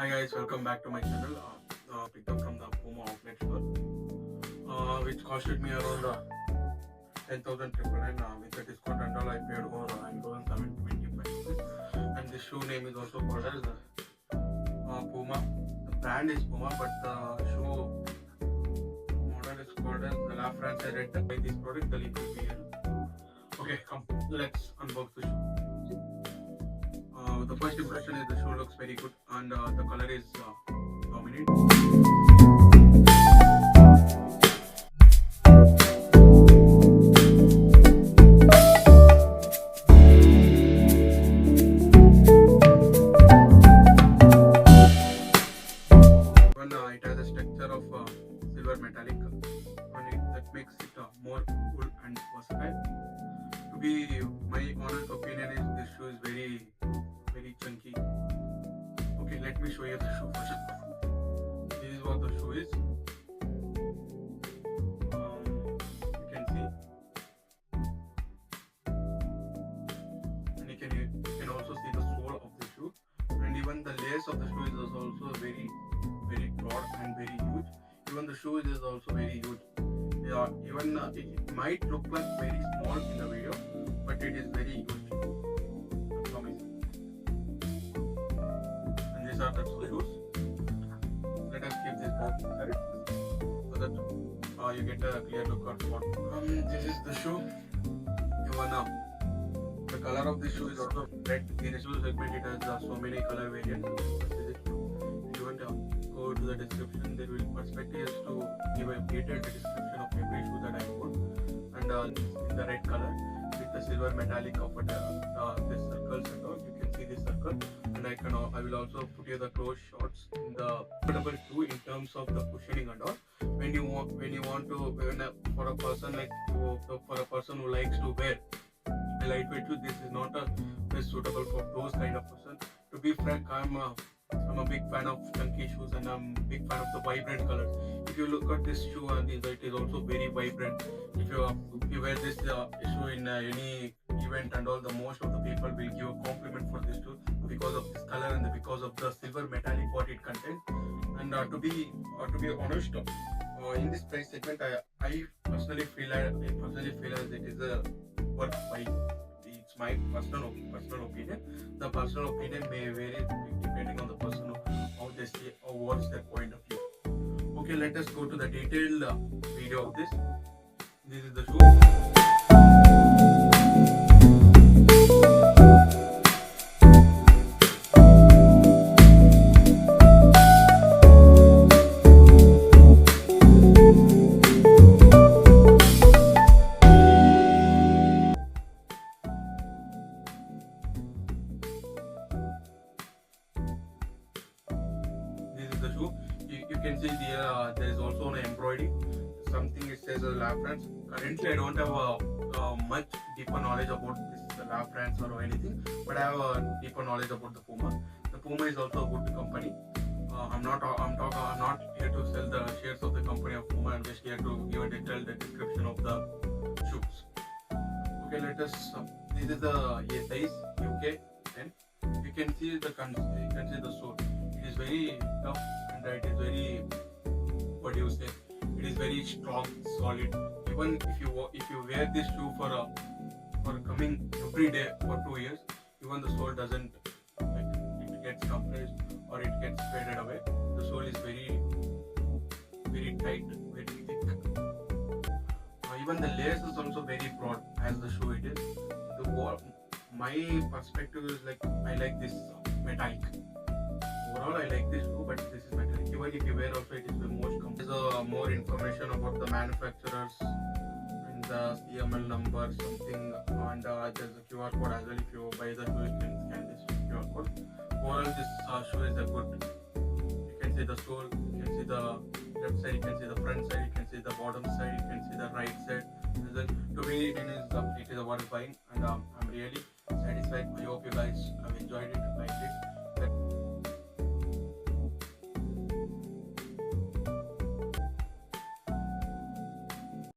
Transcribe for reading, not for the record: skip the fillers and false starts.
Hi guys, welcome back to my channel. Picked up from the PUMA outlet store, which costed me around 10,000 with the discount and all. I paid over 9,725 rupees. And this shoe name is also called as PUMA. The brand is PUMA, but the shoe model is called as the LaFrancé Red. By this product, the link will be here. Okay, come, let's unbox the shoe. The first impression is the shoe looks very good and the color is dominant. It has a structure of silver metallic and that makes it more cool and versatile. To be my honest opinion is this shoe is very chunky. Okay, let me show you the shoe first. This is what the shoe is. You can see, and you can also see the sole of the shoe, and even the lace of the shoe is also very broad and very huge. Even the shoe is also very huge. Even it might look like very small in the video, but it is very huge. These are the two shoes. Let us keep this box inside so that you get a clear look at what. This is the shoe. Even the color of this shoe is also red. In the shoe segment, it has so many color variants. If you want to go to the description, there will perspective is to give a detailed description of every shoe that I bought. And in the red color with the silver metallic of this circles and all, you can see this circle. And I will also put you the close shots in the comfortable shoe in terms of the cushioning and all. When you want to for a person like you, for a person who likes to wear a lightweight shoe, this is not best suitable for those kind of person. To be frank, I'm a big fan of chunky shoes and I'm a big fan of the vibrant colors. If you look at this shoe, and it is also very vibrant. If you wear this shoe in any event and all, the most of the people will give a compliment for this shoe because of this color and because of the silver metallic what it contains. And to be honest, in this price segment, I personally feel as it is worth buying. It's my personal opinion. The personal opinion may vary depending on the person how they see or what's their point of view. Okay, let us go to the detailed video of this. This is the shoe. You can see there is also an embroidery. Something it says LaFrancé. Currently, I don't have much deeper knowledge about this LaFrancé or anything, but I have a deeper knowledge about the PUMA. The PUMA is also a good company. I'm not here to sell the shares of the company of PUMA. I'm just here to give a detailed description of the shoes. Okay, let us. This is the size UK 10. You can see the sole. It is very tough. It is very, what do you say, it is very strong, solid. Even if you wear this shoe for coming every day for 2 years, even the sole doesn't, like, it gets compressed or it gets faded away. The sole is very tight, very thick. Even the lace is also very broad as the shoe it is. My perspective is like, I like this metallic. Overall, I like this shoe, but this is metallic. Even if you wear also, it is the most comfortable. There's more information about the manufacturers and the CML number, something, and there's a QR code as well. If you buy the shoe, you can scan this QR code. Overall, this shoe is a good. You can see the sole, you can see the left side, you can see the front side, you can see the bottom side, you can see the right side. To me, it is worth buying, and I'm really satisfied. I hope you guys have enjoyed it, liked it.